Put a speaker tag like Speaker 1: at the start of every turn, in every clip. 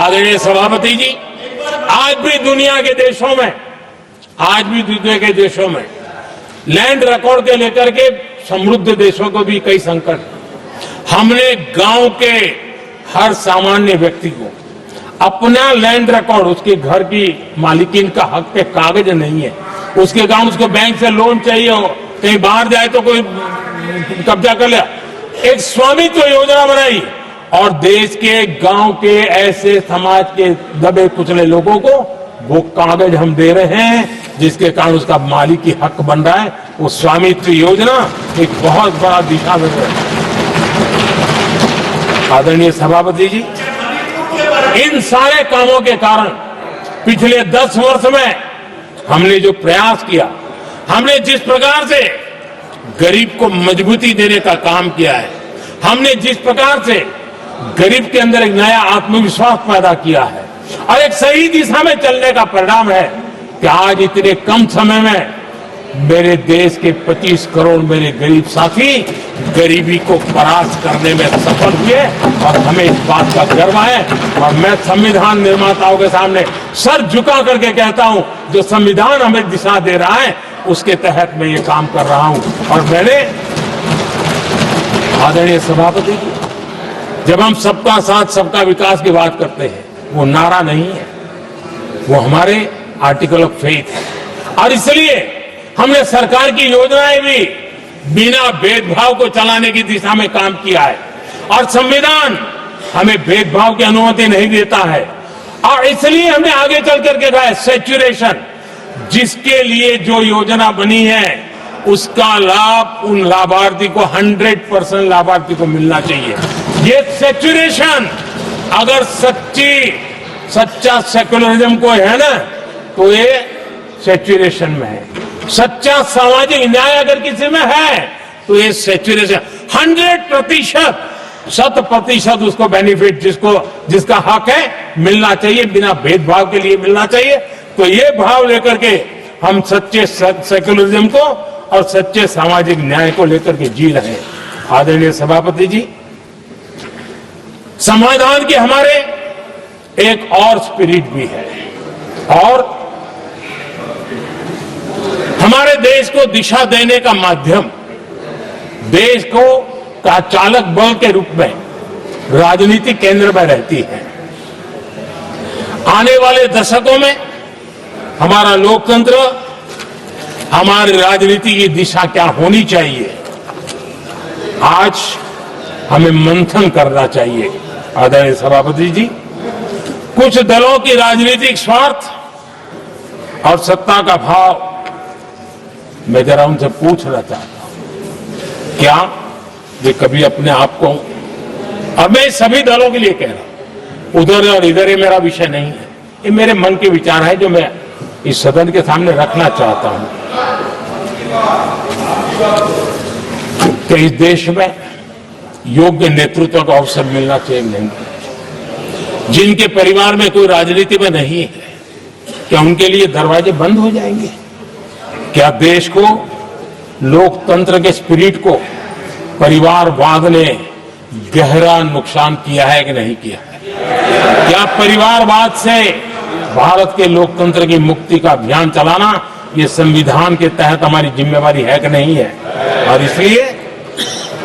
Speaker 1: आदरणीय सभापति जी, आज भी दुनिया के देशों में लैंड रिकॉर्ड के लेकर के समृद्ध देशों को भी कई संकट। हमने गांव के हर सामान्य व्यक्ति को अपना लैंड रिकॉर्ड, उसके घर की मालिकीन का हक पे कागज नहीं है, उसके गांव उसको बैंक से लोन चाहिए हो, कहीं बाहर जाए तो कोई कब्जा कर लिया, एक स्वामित्व योजना बनाई और देश के गांव के ऐसे समाज के दबे कुचले लोगों को वो कागज हम दे रहे हैं, जिसके कारण उसका मालिकी हक बन रहा है। वो स्वामित्व योजना एक बहुत बड़ा दिशा में है। आदरणीय सभापति जी, इन सारे कामों के कारण पिछले 10 वर्ष में हमने जो प्रयास किया, हमने जिस प्रकार से गरीब को मजबूती देने का काम किया है, हमने जिस प्रकार से गरीब के अंदर एक नया आत्मविश्वास पैदा किया है और एक सही दिशा में चलने का परिणाम है कि आज इतने कम समय में मेरे देश के 25 करोड़ मेरे गरीब साथी गरीबी को परास्त करने में सफल हुए और हमें इस बात का गर्व है। और मैं संविधान निर्माताओं के सामने सर झुका करके कहता हूं, जो संविधान हमें दिशा दे रहा है उसके तहत मैं ये काम कर रहा हूं। और मैंने, आदरणीय सभापति जी, जब हम सबका साथ सबका विकास की बात करते हैं, वो नारा नहीं है, वो हमारे आर्टिकल ऑफ फेथ है। और इसलिए हमने सरकार की योजनाएं भी बिना भेदभाव को चलाने की दिशा में काम किया है और संविधान हमें भेदभाव की अनुमति नहीं देता है। और इसलिए हमने आगे चल करके कहा है सैचुरेशन, जिसके लिए जो योजना बनी है उसका लाभ उन लाभार्थी को 100% लाभार्थी को मिलना चाहिए। ये सैचुरेशन अगर सच्चा सेकुलरिज्म को है ना, तो ये सैचुरेशन में है। सच्चा सामाजिक न्याय अगर किसी में है तो ये सैचुरेशन 100% उसको बेनिफिट, जिसका हक है मिलना चाहिए, बिना भेदभाव के लिए मिलना चाहिए। तो ये भाव लेकर के हम सच्चे सेकुलरिज्म को और सच्चे सामाजिक न्याय को लेकर के जी रहे हैं। आदरणीय सभापति जी, संविधान के हमारे एक और स्पिरिट भी है और हमारे देश को दिशा देने का माध्यम, देश को का चालक बल के रूप में राजनीति केंद्र में रहती है। आने वाले दशकों में हमारा लोकतंत्र, हमारी राजनीति की दिशा क्या होनी चाहिए, आज हमें मंथन करना चाहिए। आदरणीय सभापति जी, कुछ दलों की राजनीतिक स्वार्थ और सत्ता का भाव, मैं जरा उनसे पूछना चाहता हूं, क्या वे कभी अपने आप को, अब मैं सभी दलों के लिए कह रहा हूं, उधर और इधर ये मेरा विषय नहीं है, ये मेरे मन के विचार है जो मैं इस सदन के सामने रखना चाहता हूं कि इस देश में योग्य नेतृत्व का अवसर मिलना चाहिए। नहीं, जिनके परिवार में कोई राजनीति में नहीं है, क्या उनके लिए दरवाजे बंद हो जाएंगे? क्या देश को, लोकतंत्र के स्पिरिट को परिवारवाद ने गहरा नुकसान किया है कि नहीं किया है? क्या परिवारवाद से भारत के लोकतंत्र की मुक्ति का अभियान चलाना ये संविधान के तहत हमारी जिम्मेवारी है कि नहीं है? और इसलिए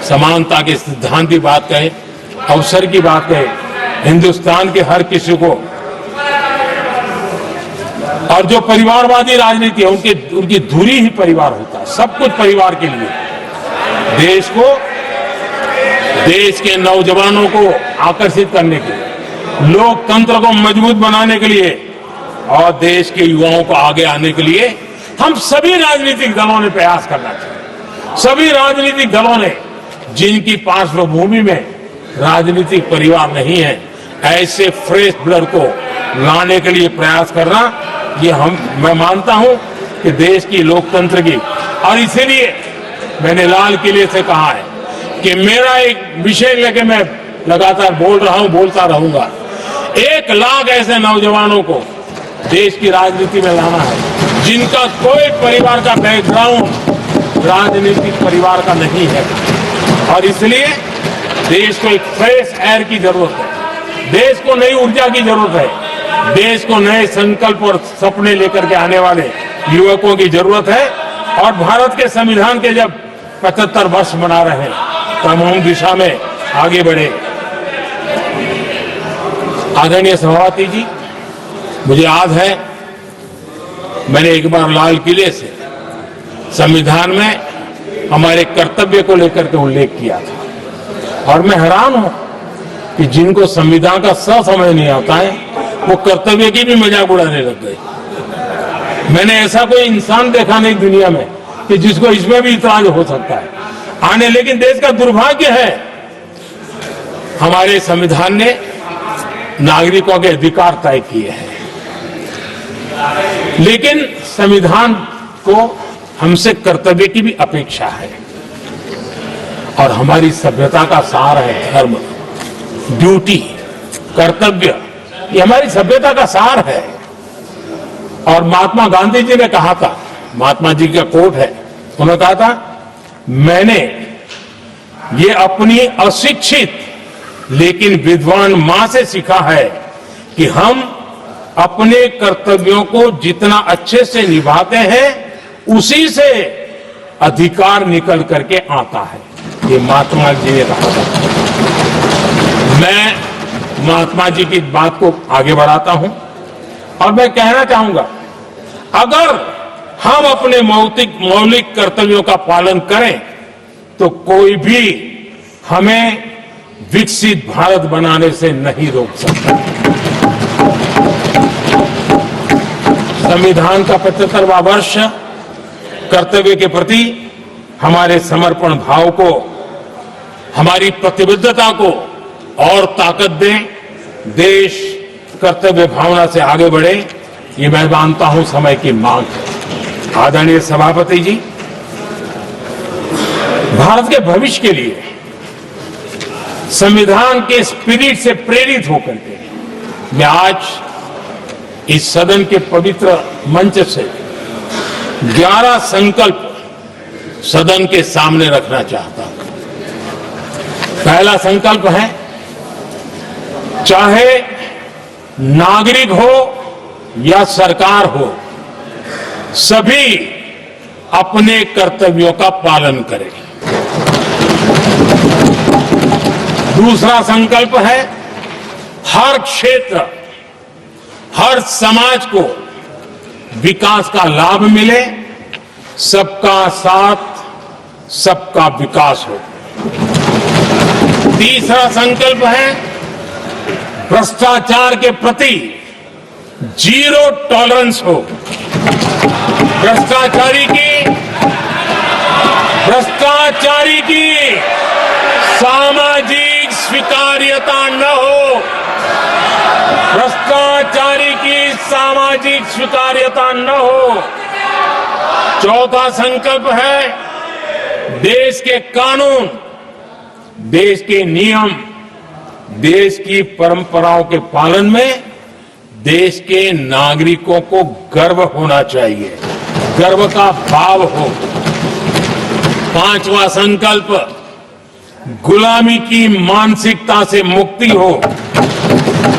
Speaker 1: समानता के सिद्धांत की बात कहे, अवसर की बात कहे, हिंदुस्तान के हर किसी को, और जो परिवारवादी राजनीति है उनकी धुरी ही परिवार होता है, सब कुछ परिवार के लिए। देश को, देश के नौजवानों को आकर्षित करने के लिए, लोकतंत्र को मजबूत बनाने के लिए और देश के युवाओं को आगे आने के लिए हम सभी राजनीतिक दलों ने प्रयास करना चाहिए। सभी राजनीतिक दलों ने, जिनकी पार्श्वभूमि में राजनीतिक परिवार नहीं है, ऐसे फ्रेश ब्लड को लाने के लिए प्रयास करना, ये मैं मानता हूं कि देश की लोकतंत्र की, और इसीलिए मैंने लाल किले से कहा है कि मेरा एक विषय लेके मैं लगातार बोल रहा हूं, बोलता रहूंगा। 1 लाख ऐसे नौजवानों को देश की राजनीति में लाना है जिनका कोई परिवार का बैकग्राउंड राजनीतिक परिवार का नहीं है, और इसलिए देश को एक फ्रेश एयर की जरूरत है। देश को नई ऊर्जा की जरूरत है, देश को नए संकल्प और सपने लेकर के आने वाले युवकों की जरूरत है। और भारत के संविधान के जब 75 वर्ष मना रहे हैं तो हम दिशा में आगे बढ़े। आदरणीय सभापति जी, मुझे याद है मैंने एक बार लाल किले से संविधान में हमारे कर्तव्य को लेकर के उल्लेख किया था और मैं हैरान हूं कि जिनको संविधान का समझ नहीं आता है वो कर्तव्य की भी मजाक उड़ाने लग गए। मैंने ऐसा कोई इंसान देखा नहीं दुनिया में कि जिसको इसमें भी इतराज हो सकता है आने। लेकिन देश का दुर्भाग्य है हमारे संविधान ने नागरिकों के अधिकार तय किए हैं, लेकिन संविधान को हमसे कर्तव्य की भी अपेक्षा है। और हमारी सभ्यता का सार है धर्म, ड्यूटी, कर्तव्य, ये हमारी सभ्यता का सार है। और महात्मा गांधी जी ने कहा था, महात्मा जी का कोट है, उन्होंने कहा था, मैंने ये अपनी अशिक्षित लेकिन विद्वान मां से सीखा है कि हम अपने कर्तव्यों को जितना अच्छे से निभाते हैं उसी से अधिकार निकल करके आता है। ये महात्मा जी ने कहा था। मैं महात्मा जी की बात को आगे बढ़ाता हूं और मैं कहना चाहूंगा, अगर हम अपने मौलिक कर्तव्यों का पालन करें तो कोई भी हमें विकसित भारत बनाने से नहीं रोक सकता। संविधान का 75वां वर्ष कर्तव्य के प्रति हमारे समर्पण भाव को, हमारी प्रतिबद्धता को और ताकत दे, देश कर्तव्य भावना से आगे बढ़े, ये मैं मानता हूं समय की मांग है। आदरणीय सभापति जी, भारत के भविष्य के लिए संविधान के स्पिरिट से प्रेरित होकर के मैं आज इस सदन के पवित्र मंच से 11 संकल्प सदन के सामने रखना चाहता हूं। पहला संकल्प है, चाहे नागरिक हो या सरकार हो, सभी अपने कर्तव्यों का पालन करें। दूसरा संकल्प है, हर क्षेत्र, हर समाज को विकास का लाभ मिले, सबका साथ, सबका विकास हो। तीसरा संकल्प है, भ्रष्टाचार के प्रति जीरो टॉलरेंस हो। भ्रष्टाचारी की सामाजिक स्वीकार्यता न हो। भ्रष्टाचारी की सामाजिक स्वीकार्यता न हो। चौथा संकल्प है, देश के कानून, देश के नियम, देश की परंपराओं के पालन में देश के नागरिकों को गर्व होना चाहिए, गर्व का भाव हो। पांचवा संकल्प, गुलामी की मानसिकता से मुक्ति हो,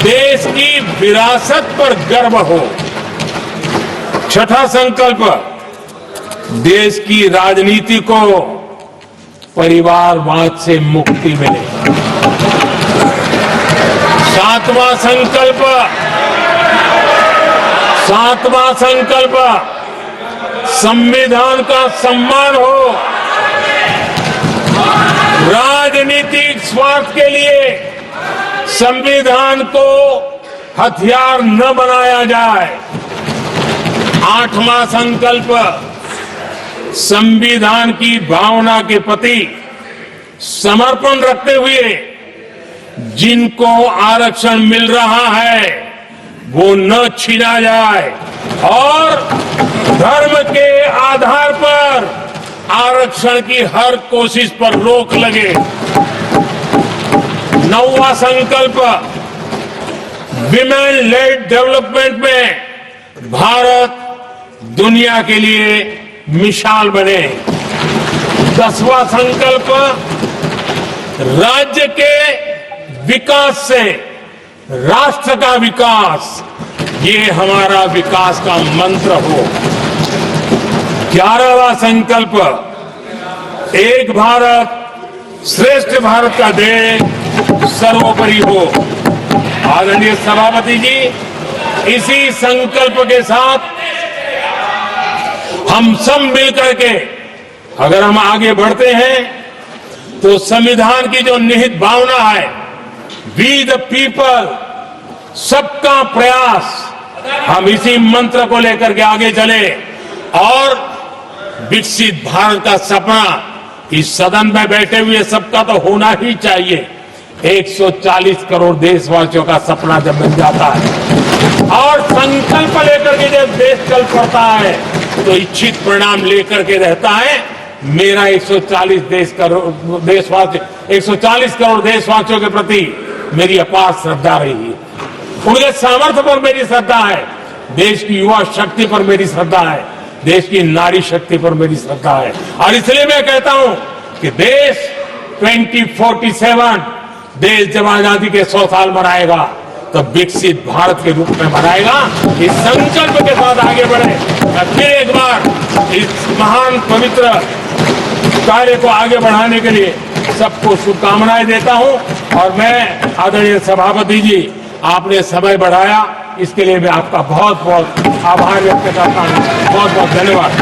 Speaker 1: देश की विरासत पर गर्व हो। छठा संकल्प, देश की राजनीति को परिवारवाद से मुक्ति मिले। सातवां संकल्प, संविधान का सम्मान हो। राजनीतिक स्वार्थ के लिए संविधान को हथियार न बनाया जाए। आठवां संकल्प, संविधान की भावना के प्रति समर्पण रखते हुए जिनको आरक्षण मिल रहा है वो न छीना जाए और धर्म के आधार पर आरक्षण की हर कोशिश पर रोक लगे। नौवां संकल्प, विमेन लेड डेवलपमेंट में भारत दुनिया के लिए मिसाल बने। 10वां संकल्प, राज्य के विकास से राष्ट्र का विकास, ये हमारा विकास का मंत्र हो। 11वां संकल्प, एक भारत श्रेष्ठ भारत का ध्येय सर्वोपरि हो। आदरणीय सभापति जी, इसी संकल्प के साथ हम सब मिलकर के अगर हम आगे बढ़ते हैं तो संविधान की जो निहित भावना है, वी द पीपल, सबका प्रयास, हम इसी मंत्र को लेकर के आगे चले और विकसित भारत का सपना इस सदन में बैठे हुए सबका तो होना ही चाहिए। 140 करोड़ देशवासियों का सपना जब बन जाता है और संकल्प लेकर के जब देश चल पड़ता है तो इच्छित परिणाम लेकर के रहता है। मेरा 140 करोड़ देशवासियों के प्रति मेरी अपार श्रद्धा रही है। उनके सामर्थ्य पर मेरी श्रद्धा है, देश की युवा शक्ति पर मेरी श्रद्धा है, देश की नारी शक्ति पर मेरी श्रद्धा है। और इसलिए मैं कहता हूं कि देश 2047 देश जब आजादी के 100 साल मनाएगा तो विकसित भारत के रूप में मनाएगा। इस संकल्प के साथ आगे बढ़े। मैं फिर एक बार इस महान पवित्र कार्य को आगे बढ़ाने के लिए सबको शुभकामनाएं देता हूं। और मैं आदरणीय सभापति जी, आपने समय बढ़ाया, इसके लिए मैं आपका बहुत बहुत आभार व्यक्त करता हूं। बहुत बहुत धन्यवाद।